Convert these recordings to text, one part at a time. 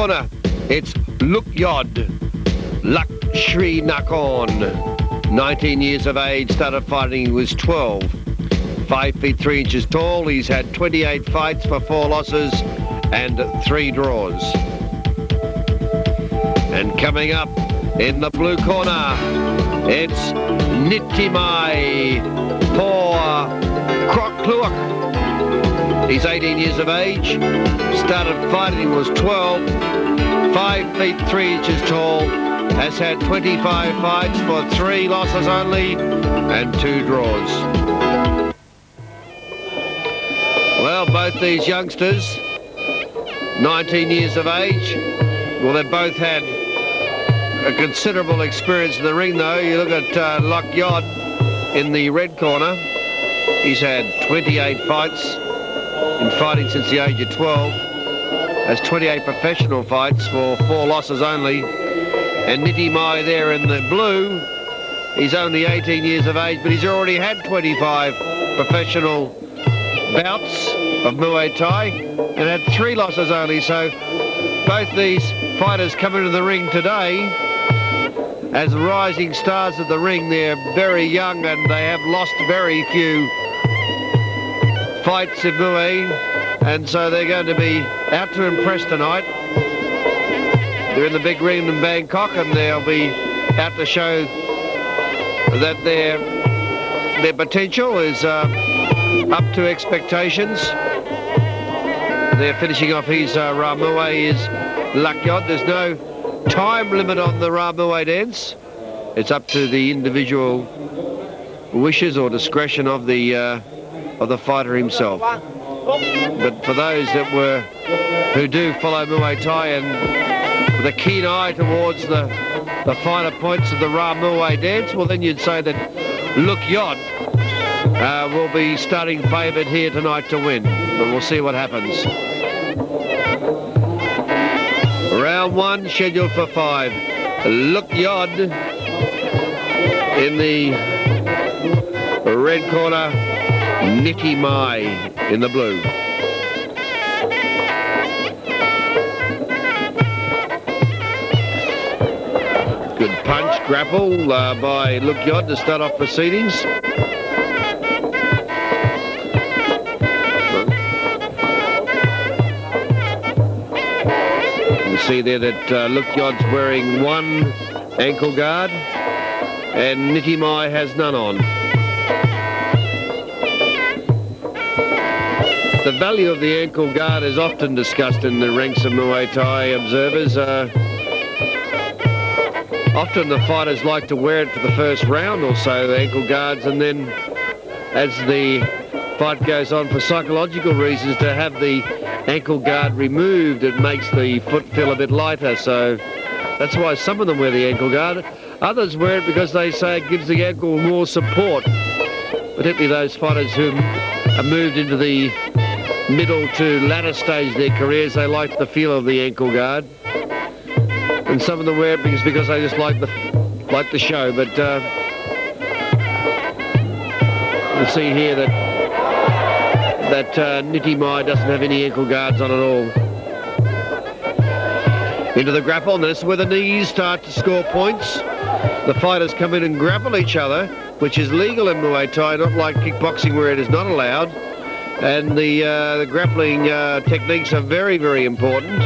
corner, it's Lukyodi, Luksrinakorn. 19 years of age, started fighting, he was 12. 5 feet 3 inches tall. He's had 28 fights for 4 losses and 3 draws. And coming up in the blue corner, it's Nitimai, Bor.Krokluek. He's 18 years of age, started fighting, was 12, 5 feet 3 inches tall, has had 25 fights for 3 losses only and 2 draws. Well, both these youngsters, 19 years of age, well, they've both had a considerable experience in the ring, though. You look at Lukyodi in the red corner. He's had 28 fights in fighting since the age of 12. Has 28 professional fights for 4 losses only. And Nitimai there in the blue, he's only 18 years of age, but he's already had 25 professional bouts of Muay Thai and had 3 losses only. So both these fighters come into the ring today as rising stars of the ring. They're very young and they have lost very few fights in Muay, and so they're going to be out to impress tonight. They're in the big ring in Bangkok and they'll be out to show that their potential is up to expectations. They're finishing off his Ramuay is Lukyodi. There's no time limit on the Ramuay dance. It's up to the individual wishes or discretion of the fighter himself. But for those who do follow Muay Thai and with a keen eye towards the finer points of the Ramuay dance, well, then you'd say that Lukyodi will be starting favoured here tonight to win. But we'll see what happens. Round 1 scheduled for 5. Lukyodi in the red corner, Nitimai in the blue. Good punch, grapple by Lukyodi to start off proceedings. You see there that Lukyodi's wearing 1 ankle guard and Nitimai has none on. The value of the ankle guard is often discussed in the ranks of Muay Thai observers. Often the fighters like to wear it for the first round or so, the ankle guards, and then as the fight goes on, for psychological reasons, to have the ankle guard removed, it makes the foot feel a bit lighter. So that's why some of them wear the ankle guard. Others wear it because they say it gives the ankle more support, particularly those fighters who are moved into the middle to latter stage of their careers. They like the feel of the ankle guard, and some of them wear it because they just like the show. But you'll see here that Nitimai doesn't have any ankle guards on at all. Into the grapple, and this is where the knees start to score points. The fighters come in and grapple each other, which is legal in Muay Thai, not like kickboxing where it is not allowed. And the grappling techniques are very, very important.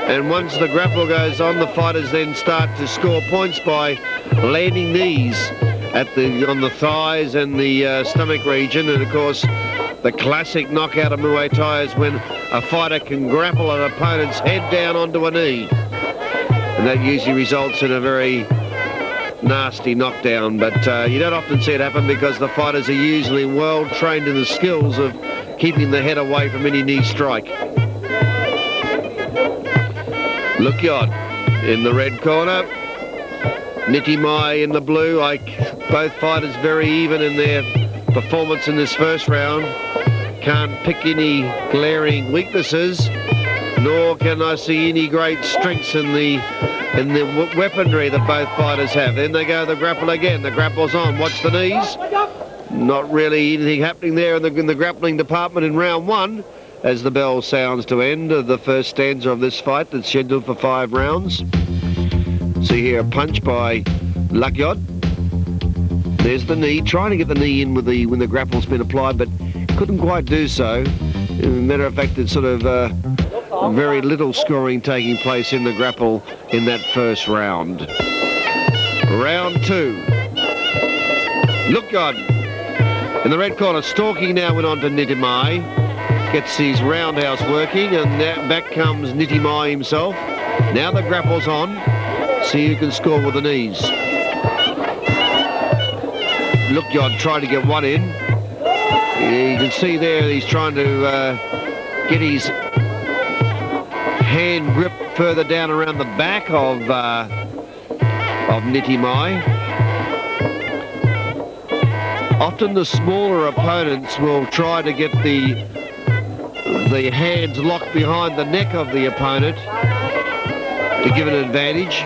And once the grapple goes on, the fighters then start to score points by landing knees on the thighs and the stomach region. And of course, the classic knockout of Muay Thai is when a fighter can grapple an opponent's head down onto a knee. And that usually results in a very nasty knockdown. But you don't often see it happen because the fighters are usually well trained in the skills of keeping the head away from any knee strike. Lukyodi in the red corner, Nitimai in the blue. Both fighters very even in their performance in this first round. Can't pick any glaring weaknesses, nor can I see any great strengths in the weaponry that both fighters have. Then they go the grapple again. The grapple's on. Watch the knees. Not really anything happening there in the grappling department in round 1. as the bell sounds to end the first stanza of this fight that's scheduled for 5 rounds. See here a punch by Lukyodi. There's the knee, trying to get the knee in with when the grapple's been applied, but couldn't quite do so. As a matter of fact, it's sort of very little scoring taking place in the grapple in that first round. Round 2. Lukyodi in the red corner, stalking now went on to Nitimai. Gets his roundhouse working, and back comes Nitimai himself. Now the grapple's on. See who can score with the knees. Lukyodi trying to get one in. You can see there he's trying to get his hand grip further down around the back of Nitimai. Often the smaller opponents will try to get the hands locked behind the neck of the opponent to give an advantage.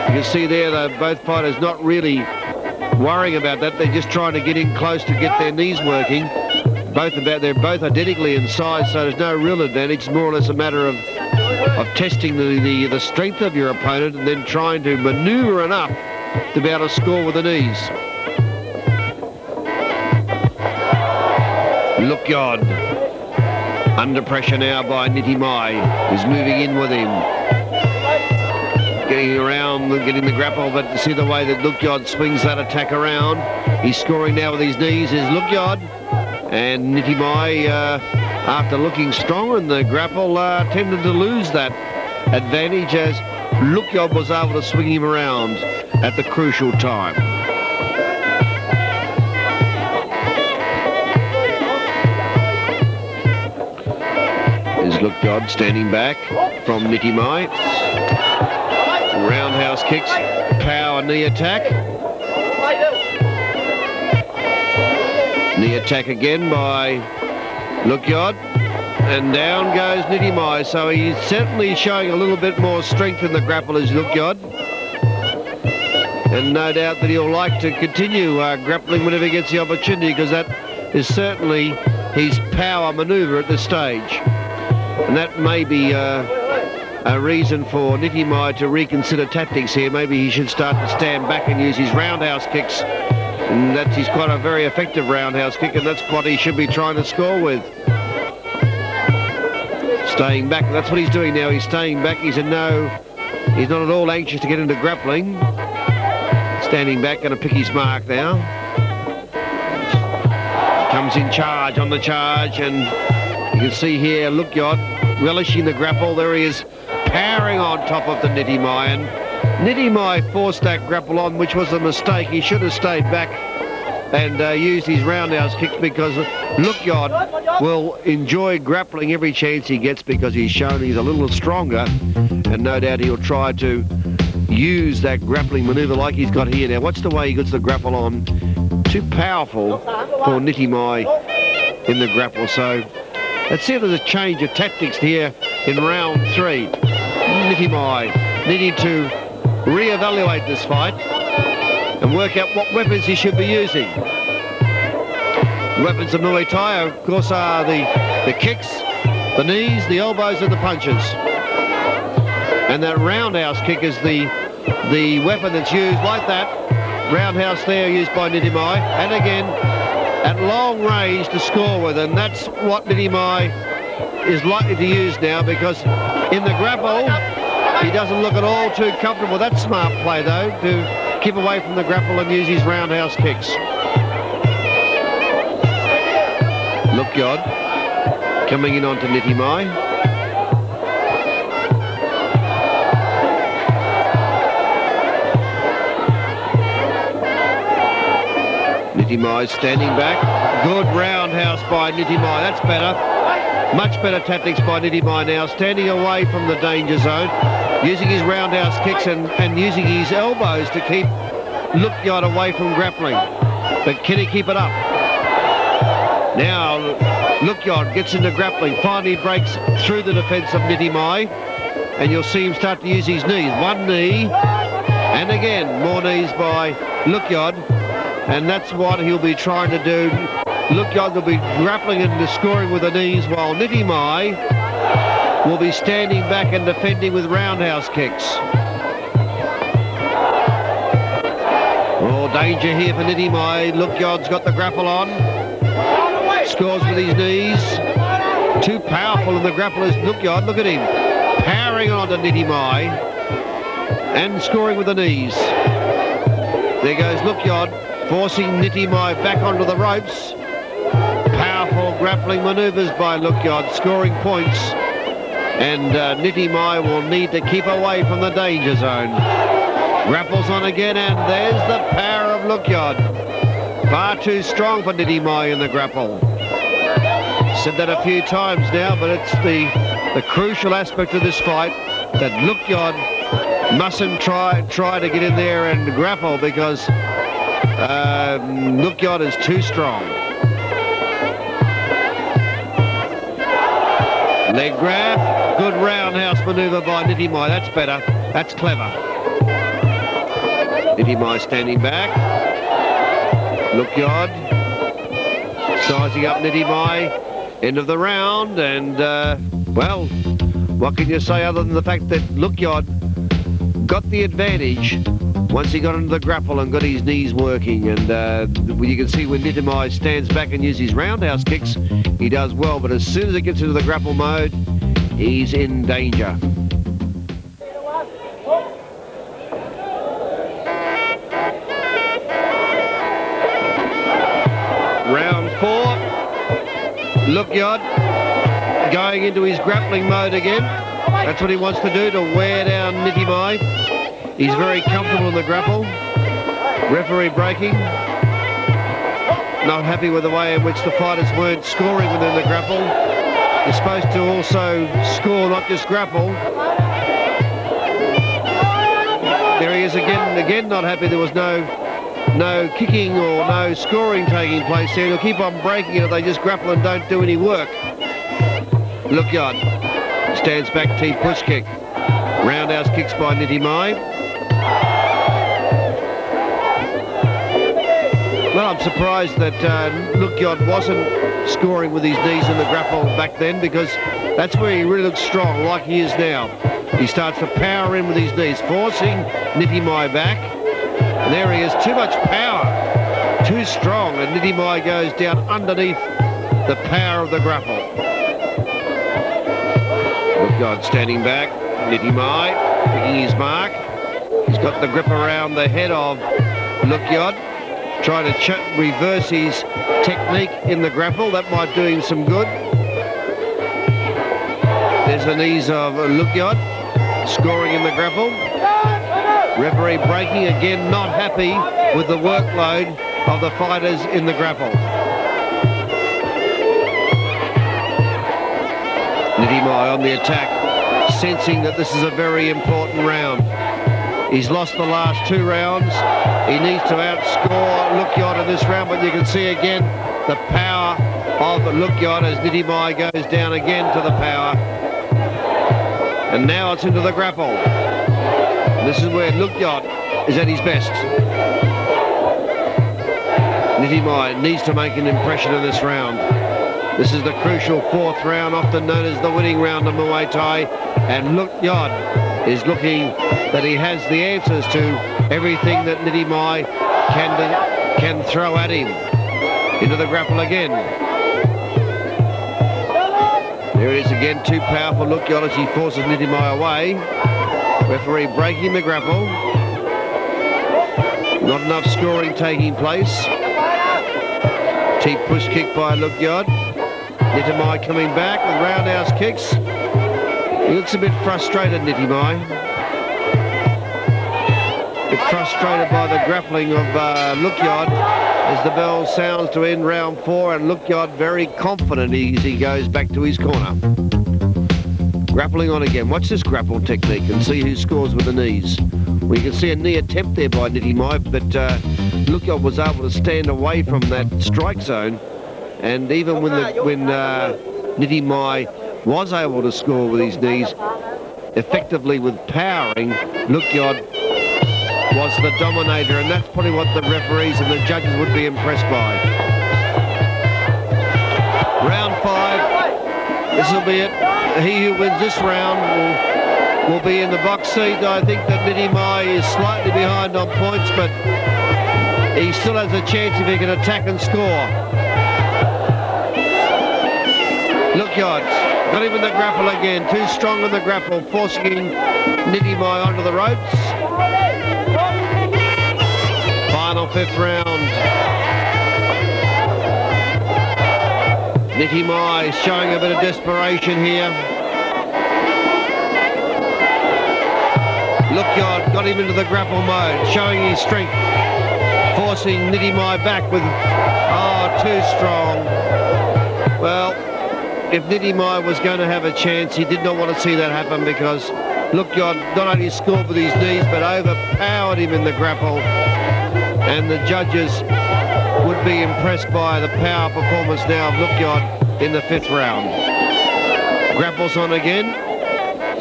You can see there that both fighters not really worrying about that. They're just trying to get in close to get their knees working. They're both identically in size, so there's no real advantage. It's more or less a matter of testing the strength of your opponent and then trying to maneuver enough to be able to score with the knees. Lukyodi under pressure now by Nitimai, who's moving in with him. Getting around, getting the grapple, but see the way that Lukyodi swings that attack around. He's scoring now with his knees, is Lukyodi. And Nitimai, after looking stronger in the grapple, tended to lose that advantage as Lukyodi was able to swing him around at the crucial time. Is Lukyodi standing back from Nitimai. Roundhouse kicks, power knee attack. Knee attack again by Lukyodi, and down goes Nitimai. So he's certainly showing a little bit more strength in the grapple as Lukyodi, and no doubt that he'll like to continue grappling whenever he gets the opportunity, because that is certainly his power manoeuvre at this stage. And that may be a reason for Nitimai to reconsider tactics here. Maybe he should start to stand back and use his roundhouse kicks. And he's quite a very effective roundhouse kick, and that's what he should be trying to score with. Staying back, that's what he's doing now. He's staying back. He's not at all anxious to get into grappling. Standing back, going to pick his mark now. Comes in charge, on the charge, and you can see here Lukyodi relishing the grapple. There he is, powering on top of the Nitimai, and Nitimai forced that grapple on, which was a mistake. He should have stayed back and used his roundhouse kicks, because Lukyodi will enjoy grappling every chance he gets, because he's shown he's a little stronger, and no doubt he'll try to use that grappling manoeuvre like he's got here. Now watch the way he gets the grapple on. Too powerful for Nitimai in the grapple. So let's see if there's a change of tactics here in round 3. Nitimai needing to re-evaluate this fight and work out what weapons he should be using. The weapons of Muay Thai, of course, are the kicks, the knees, the elbows, and the punches. And that roundhouse kick is the weapon that's used like that. Roundhouse there used by Nitimai, and again at long range to score with, and that's what Nitimai is likely to use now, because in the grapple he doesn't look at all too comfortable. That's smart play though, to keep away from the grapple and use his roundhouse kicks. Lukyodi coming in onto Nitimai. Nitimai standing back. Good roundhouse by Nitimai. That's better. Much better tactics by Nitimai now. Standing away from the danger zone. Using his roundhouse kicks and using his elbows to keep Lukyodi away from grappling. But can he keep it up? Now Lukyodi gets into grappling. Finally breaks through the defence of Nitimai. And you'll see him start to use his knees. One knee. And again, more knees by Lukyodi. And that's what he'll be trying to do Lukyodi will be grappling and scoring with the knees, while Nitimai will be standing back and defending with roundhouse kicks. Oh, danger here for Nitimai. Lukyodi's got the grapple on. Scores with his knees. Too powerful in the grapple is Lukyodi. Look at him. Powering on to Nitimai. And scoring with the knees. There goes Lukyodi, forcing Nitimai back onto the ropes. Powerful grappling manoeuvres by Lukyodi, scoring points. And Nitimai will need to keep away from the danger zone. Grapples on again, and there's the power of Lukyodi. Far too strong for Nitimai in the grapple. Said that a few times now, but it's the crucial aspect of this fight that Lukyodi mustn't try to get in there and grapple, because Lukyodi is too strong. Leg grab, good roundhouse manoeuvre by Nitimai. That's better, that's clever. Nitimai standing back. Lukyodi sizing up Nitimai. End of the round, and well, what can you say other than the fact that Lukyodi got the advantage once he got into the grapple and got his knees working. And you can see when Nitimai stands back and uses his roundhouse kicks, he does well, but as soon as it gets into the grapple mode, he's in danger. Round 4, Lukyodi going into his grappling mode again. That's what he wants to do, to wear down Nitimai. He's very comfortable in the grapple. Referee breaking. Not happy with the way in which the fighters weren't scoring within the grapple. You're supposed to also score, not just grapple. There he is again not happy there was no kicking or no scoring taking place there. He'll keep on breaking it if they just grapple and don't do any work. Lukyodi stands back, T push kick. Roundhouse kicks by Nitimai. Well, I'm surprised that Lukyodi wasn't scoring with his knees in the grapple back then, because that's where he really looks strong, like he is now. He starts to power in with his knees, forcing Nitimai back. And there he is, too much power, too strong, and Nitimai goes down underneath the power of the grapple. Lukyodi standing back, Nitimai picking his mark. He's got the grip around the head of Lukyodi, trying to reverse his technique in the grapple. That might do him some good. There's the knees of Lukyodi, scoring in the grapple. Referee breaking again, not happy with the workload of the fighters in the grapple. Nitimai on the attack, sensing that this is a very important round. He's lost the last 2 rounds. He needs to outscore Lukyodi in this round, but you can see again the power of Lukyodi as Nitimai goes down again to the power. And now it's into the grapple. This is where Lukyodi is at his best. Nitimai needs to make an impression in this round. This is the crucial 4th round, often known as the winning round of Muay Thai, and Lukyodi is looking that he has the answers to everything that Nitimai can throw at him. Into the grapple again. There it is again, too powerful Lukyodi as he forces Nitimai away. Referee breaking the grapple. Not enough scoring taking place. Deep push kick by Lukyodi. Nitimai coming back with roundhouse kicks. He looks a bit frustrated, Nitimai. A bit frustrated by the grappling of Lukyodi as the bell sounds to end round 4, and Lukyodi very confident as he goes back to his corner. Grappling on again. Watch this grapple technique and see who scores with the knees. Well, you can see a knee attempt there by Nitimai, but Lukyodi was able to stand away from that strike zone, and even when Nitimai was able to score with his knees, effectively with powering, Lukyodi was the dominator, and that's probably what the referees and the judges would be impressed by. Round 5. This will be it. He who wins this round will be in the box seat. I think that Nitimai is slightly behind on points, but he still has a chance if he can attack and score. Lukyodi got him in the grapple again. Too strong in the grapple, forcing Nitimai onto the ropes. Final 5th round. Nitimai showing a bit of desperation here. Lukyodi got him into the grapple mode, showing his strength, forcing Nitimai back with, too strong. Well, if Nitimai was going to have a chance, he did not want to see that happen, because Lukyodi not only scored with his knees, but overpowered him in the grapple. And the judges would be impressed by the power performance now of Lukyodi in the 5th round. Grapples on again,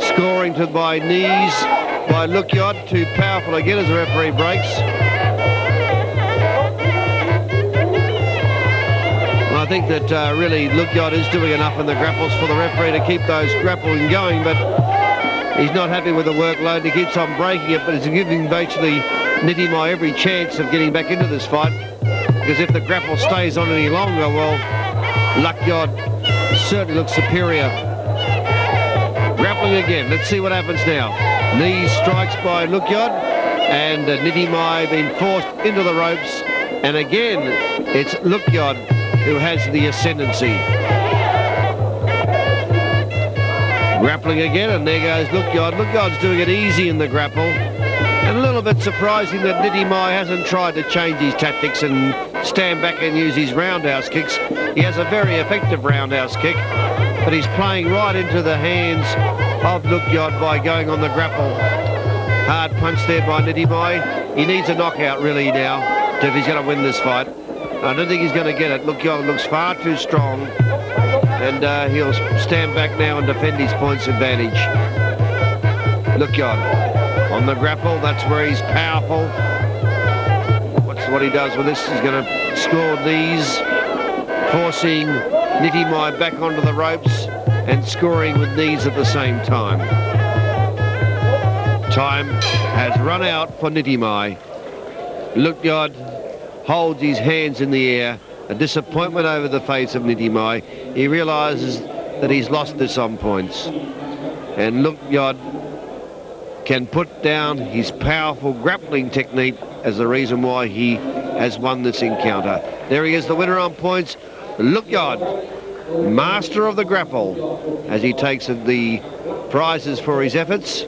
scoring by knees by Lukyodi, too powerful again as the referee breaks. Well, I think that really Lukyodi is doing enough in the grapples for the referee to keep those grappling going, but he's not happy with the workload. He keeps on breaking it, but it's giving basically Nitimai every chance of getting back into this fight, because if the grapple stays on any longer, well, Lukyodi certainly looks superior. Grappling again. Let's see what happens now. Knee strikes by Lukyodi, and Nitimai being forced into the ropes. And again, it's Lukyodi who has the ascendancy. Grappling again, and there goes Lukyodi. Lukyodi's doing it easy in the grapple. And a little bit surprising that Nitimai hasn't tried to change his tactics and stand back and use his roundhouse kicks. He has a very effective roundhouse kick, but he's playing right into the hands of Lukyodi by going on the grapple. Hard punch there by Nitimai. He needs a knockout really now if he's going to win this fight. I don't think he's going to get it. Lukyodi looks far too strong, and he'll stand back now and defend his points advantage. Lukyodi on the grapple, that's where he's powerful. What he does with this, he's going to score knees, forcing Nitimai back onto the ropes and scoring with knees at the same time. Time has run out for Nitimai. Lukyodi holds his hands in the air, a disappointment over the face of Nitimai. He realises that he's lost this on points. And Lukyodi can put down his powerful grappling technique as the reason why he has won this encounter. There he is, the winner on points, Lukyodi, master of the grapple, as he takes the prizes for his efforts.